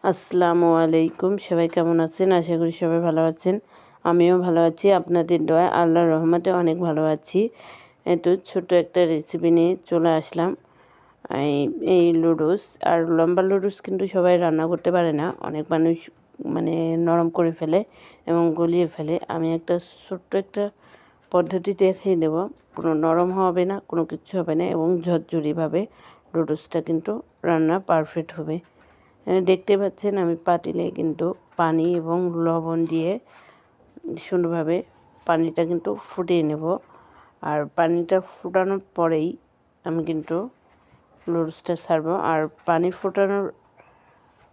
আসসালামু আলাইকুম। সবাই কেমন আছেন? আশা করি সবাই ভালো আছেন। আমিও ভালো আছি, আপনাদের দোয়ায় আল্লাহর রহমতে অনেক ভালো আছি। তো ছোট একটা রেসিপি নিয়ে চলে আসলাম। এই এই লুডুস আর লম্বা লুডুস কিন্তু সবাই রান্না করতে পারে না, অনেক মানুষ মানে নরম করে ফেলে এবং গলিয়ে ফেলে। আমি একটা ছোট্ট একটা পদ্ধতি দেখিয়ে দেব, কোনো নরম হবে না, কোনো কিছু হবে না এবং ঝরঝরিভাবে লুডুসটা কিন্তু রান্না পারফেক্ট হবে। দেখতে পাচ্ছেন আমি পাতিলে কিন্তু পানি এবং লবণ দিয়ে সুন্দরভাবে পানিটা কিন্তু ফুটিয়ে নেব। আর পানিটা ফুটানোর পরেই আমি কিন্তু লুডুসটা ছাড়বো। আর পানি ফোটানোর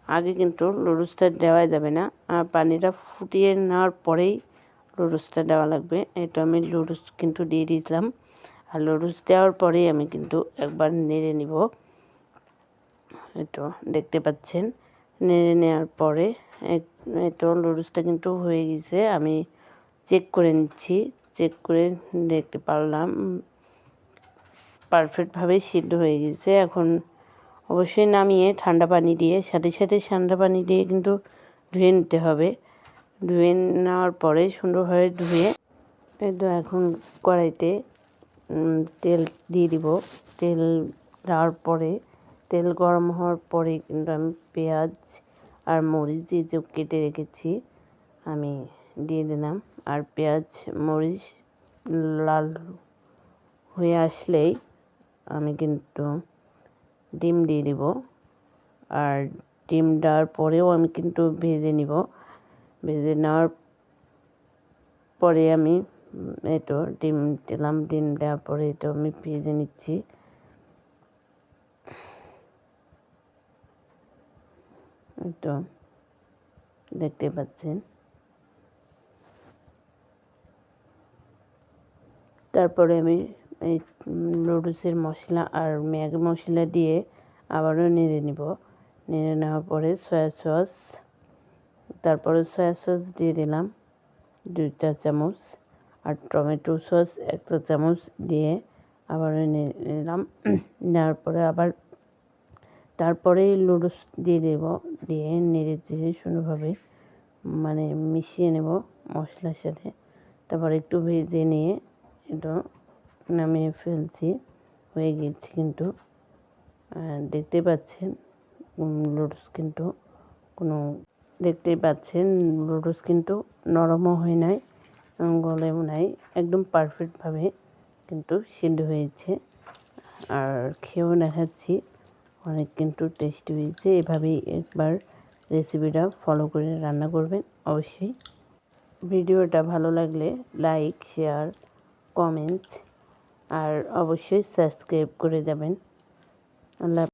আগে কিন্তু লুডুসটা দেওয়া যাবে না, আর পানিটা ফুটিয়ে নেওয়ার পরেই লুডুসটা দেওয়া লাগবে। এটা আমি লুডুস কিন্তু দিয়ে দিয়েছিলাম। আর লুডুস দেওয়ার পরেই আমি কিন্তু একবার নেড়ে নিব। তো দেখতে পাচ্ছেন নেড়ে নেওয়ার পরে তো লুডুসটা কিন্তু হয়ে গেছে। আমি চেক করে নিচ্ছি, চেক করে দেখতে পারলাম পারফেক্টভাবে সিদ্ধ হয়ে গেছে। এখন অবশ্যই নামিয়ে ঠান্ডা পানি দিয়ে সাথে সাথে ঠান্ডা পানি দিয়ে কিন্তু ধুয়ে নিতে হবে। ধুয়ে নেওয়ার পরে সুন্দরভাবে ধুয়ে তো এখন কড়াইতে তেল দিয়ে দিব। তেল দেওয়ার পরে তেল গরম হওয়ার পরে কিন্তু আমি পেঁয়াজ আর মরিচ যে কেটে রেখেছি আমি দিয়ে দিলাম। আর পেঁয়াজ মরিচ লাল হয়ে আসলেই আমি কিন্তু ডিম দিয়ে দিব। আর ডিম দেওয়ার পরেও আমি কিন্তু ভেজে নিব। ভেজে নেওয়ার পরে আমি ডিম দিলাম। ডিম দেওয়ার পরে আমি ভেজে নিচ্ছি। তো দেখতে পাচ্ছেন। তারপরে আমি এই নুডলসের মশলা আর ম্যাগি মশলা দিয়ে আবারও নেড়ে নিব। নেড়ে নেওয়ার পরে সয়া সস, তারপরে সয়া সস দিয়ে দিলাম 2 চা চামচ। আর টমেটো সস 1 চা চামচ দিয়ে আবারও নেড়ে নিলাম। নেওয়ার পরে আবার তারপরে লুডুস দিয়ে দেব। দিয়ে নেড়ে চেড়ে সুন্দরভাবে মানে মিশিয়ে নেব মশলার সাথে। তারপর একটু ভেজে নিয়ে এটা নামিয়ে ফেলছি। হয়ে গেছে কিন্তু দেখতে পাচ্ছেন লুডুস কিন্তু দেখতেই পাচ্ছেন লুডুস কিন্তু নরমও হয় নাই, গলেও নাই, একদম পারফেক্টভাবে কিন্তু সিদ্ধ হয়েছে। আর খেয়েও দেখাচ্ছি, অনেক কিন্তু টেস্টি হয়েছে। এভাবেই একবার রেসিপিটা ফলো করে রান্না করবেন অবশ্যই। ভিডিওটা ভালো লাগলে লাইক, শেয়ার, কমেন্ট আর অবশ্যই সাবস্ক্রাইব করে যাবেন। আল্লাহ।